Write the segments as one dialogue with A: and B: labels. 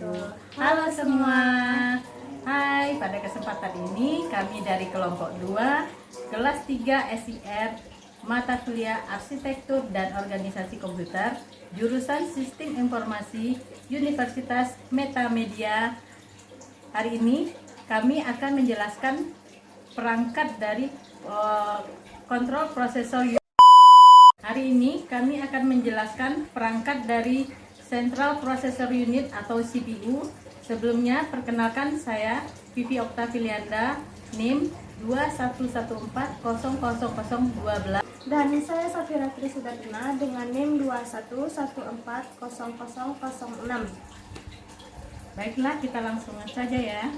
A: wabarakatuh. Halo semua. Hai, pada kesempatan ini kami dari kelompok 2 kelas 3 SIR mata kuliah Arsitektur dan Organisasi Komputer jurusan Sistem Informasi Universitas Metamedia. Hari ini kami akan menjelaskan perangkat dari kontrol prosesor. Hari ini kami akan menjelaskan perangkat dari Central Processor Unit atau CPU. Sebelumnya, perkenalkan saya Vivi Oktavilianda, NIM 2114000012.
B: Dan saya Safira Trisudartana dengan NIM 2114000006.
A: Baiklah, kita langsung saja ya.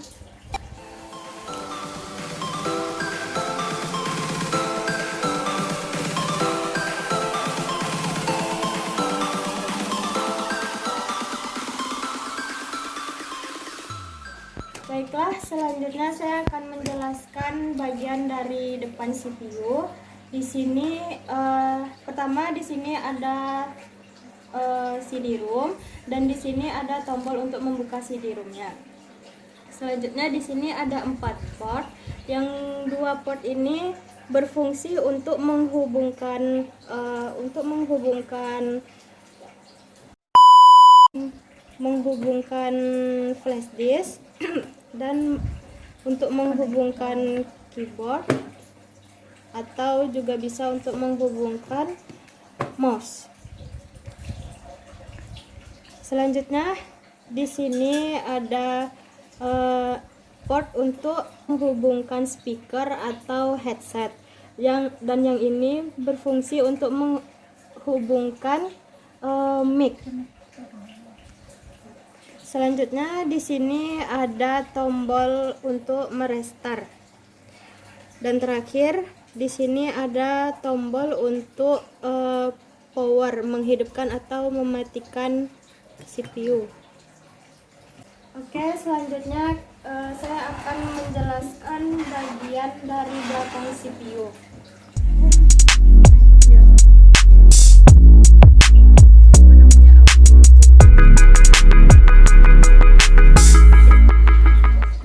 B: Baiklah, selanjutnya saya akan menjelaskan bagian dari depan CPU. Di sini pertama di sini ada CD-ROM dan di sini ada tombol untuk membuka CD-ROM-nya. Selanjutnya di sini ada 4 port. Yang 2 port ini berfungsi untuk menghubungkan flash disk dan untuk menghubungkan keyboard atau juga bisa untuk menghubungkan mouse. Selanjutnya di sini ada port untuk menghubungkan speaker atau headset yang ini berfungsi untuk menghubungkan mic. Selanjutnya di sini ada tombol untuk merestart. Dan terakhir di sini ada tombol untuk power, menghidupkan atau mematikan CPU. Oke, selanjutnya saya akan menjelaskan bagian dari belakang CPU.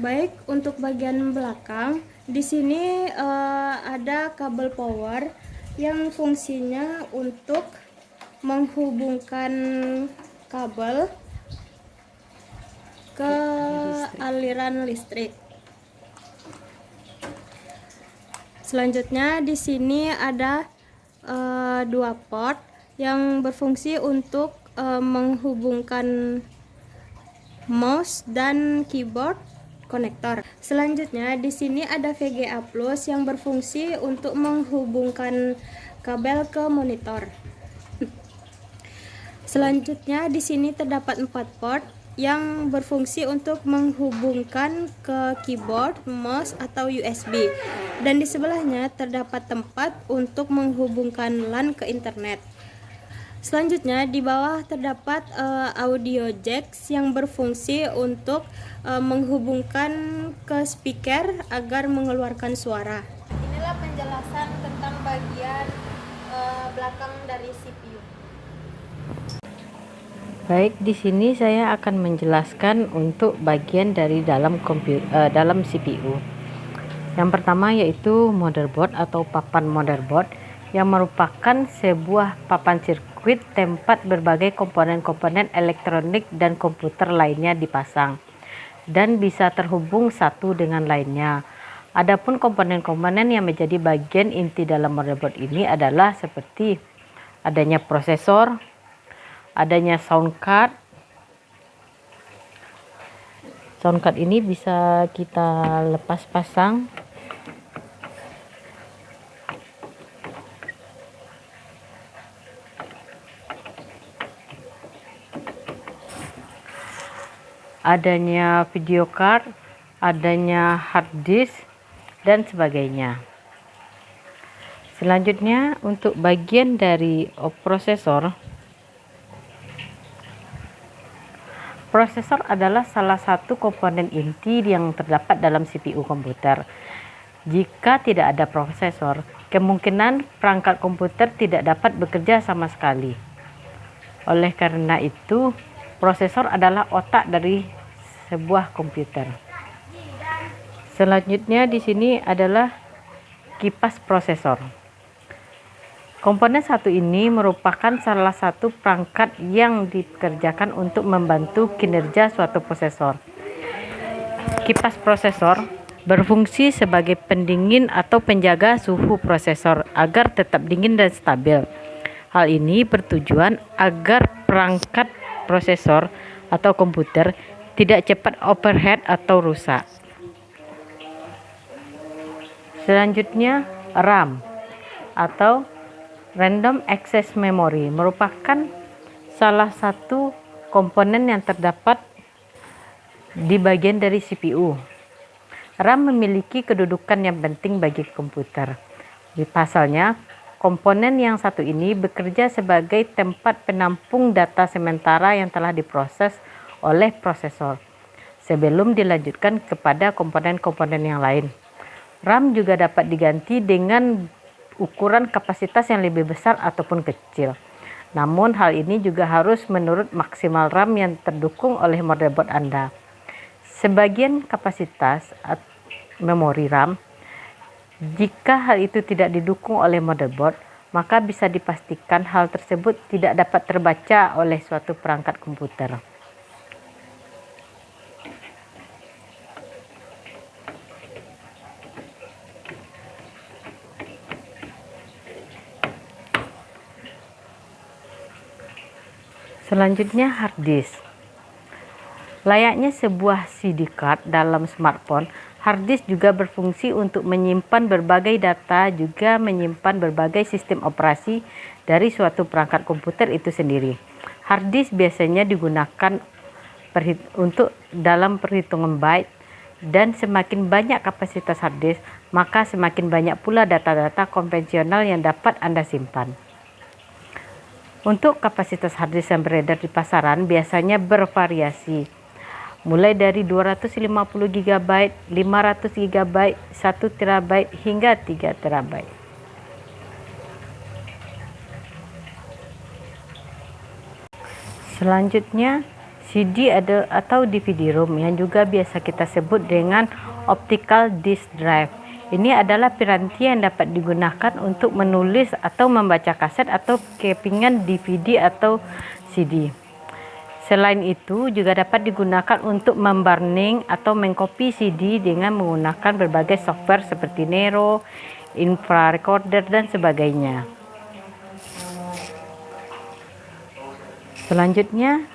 B: Baik, untuk bagian belakang di sini ada kabel power yang fungsinya untuk menghubungkan kabel ke aliran listrik. Selanjutnya di sini ada 2 port yang berfungsi untuk menghubungkan mouse dan keyboard konektor. Selanjutnya di sini ada VGA plus yang berfungsi untuk menghubungkan kabel ke monitor. Selanjutnya di sini terdapat 4 port yang berfungsi untuk menghubungkan ke keyboard, mouse atau USB. Dan di sebelahnya terdapat tempat untuk menghubungkan LAN ke internet. Selanjutnya di bawah terdapat audio jack yang berfungsi untuk menghubungkan ke speaker agar mengeluarkan suara. Inilah penjelasan tentang bagian belakang dari CPU.
A: Baik, di sini saya akan menjelaskan untuk bagian dari dalam CPU. Yang pertama yaitu motherboard atau papan motherboard yang merupakan sebuah papan sirkuit tempat berbagai komponen-komponen elektronik dan komputer lainnya dipasang dan bisa terhubung satu dengan lainnya. Adapun komponen-komponen yang menjadi bagian inti dalam motherboard ini adalah seperti adanya prosesor, adanya sound card. Sound card ini bisa kita lepas pasang. Adanya video card, adanya hard disk dan sebagainya. Selanjutnya untuk bagian dari prosesor. Prosesor adalah salah satu komponen inti yang terdapat dalam CPU komputer. Jika tidak ada prosesor, kemungkinan perangkat komputer tidak dapat bekerja sama sekali. Oleh karena itu, Prosesor adalah otak dari sebuah komputer. Selanjutnya di sini adalah kipas prosesor. Komponen satu ini merupakan salah satu perangkat yang dikerjakan untuk membantu kinerja suatu prosesor. Kipas prosesor berfungsi sebagai pendingin atau penjaga suhu prosesor agar tetap dingin dan stabil. Hal ini bertujuan agar perangkat prosesor atau komputer tidak cepat overheat atau rusak. Selanjutnya, RAM atau Random Access Memory merupakan salah satu komponen yang terdapat di bagian dari CPU. RAM memiliki kedudukan yang penting bagi komputer. Di pasalnya, komponen yang satu ini bekerja sebagai tempat penampung data sementara yang telah diproses oleh prosesor sebelum dilanjutkan kepada komponen-komponen yang lain. RAM juga dapat diganti dengan ukuran kapasitas yang lebih besar ataupun kecil. Namun hal ini juga harus menurut maksimal RAM yang terdukung oleh motherboard Anda. Sebagian kapasitas memori RAM, jika hal itu tidak didukung oleh motherboard, maka bisa dipastikan hal tersebut tidak dapat terbaca oleh suatu perangkat komputer. Selanjutnya, hard disk. Layaknya sebuah CD card dalam smartphone, hard disk juga berfungsi untuk menyimpan berbagai data, juga menyimpan berbagai sistem operasi dari suatu perangkat komputer itu sendiri. Hard disk biasanya digunakan untuk dalam perhitungan byte, dan semakin banyak kapasitas hard disk, maka semakin banyak pula data-data konvensional yang dapat Anda simpan. Untuk kapasitas hard disk yang beredar di pasaran biasanya bervariasi, mulai dari 250 GB, 500 GB, 1 TB hingga 3 TB. Selanjutnya, CD atau DVD-ROM yang juga biasa kita sebut dengan optical disk drive. Ini adalah piranti yang dapat digunakan untuk menulis atau membaca kaset atau kepingan DVD atau CD. Selain itu, juga dapat digunakan untuk memburning atau mengcopy CD dengan menggunakan berbagai software seperti Nero, Infra Recorder, dan sebagainya. Selanjutnya,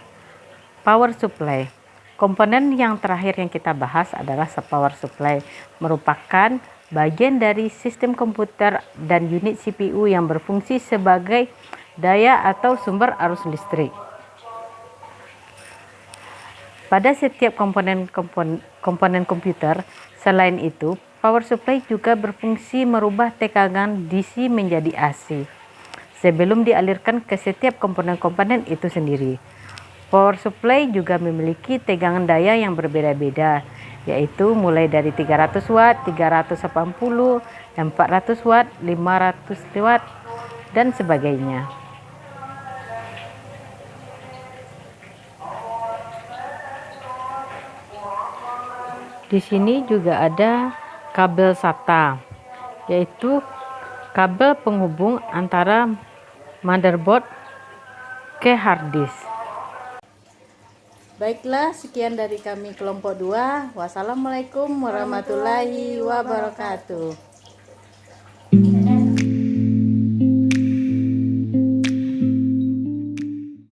A: power supply. Komponen yang terakhir yang kita bahas adalah power supply, merupakan bagian dari sistem komputer dan unit CPU yang berfungsi sebagai daya atau sumber arus listrik. Pada setiap komponen komputer, selain itu, power supply juga berfungsi merubah tegangan DC menjadi AC sebelum dialirkan ke setiap komponen-komponen itu sendiri. Power supply juga memiliki tegangan daya yang berbeda-beda, yaitu mulai dari 300 watt, 380, 400 watt, 500 watt, dan sebagainya. Di sini juga ada kabel SATA, yaitu kabel penghubung antara motherboard ke hard disk. Baiklah, sekian dari kami kelompok 2. Wassalamualaikum warahmatullahi wabarakatuh.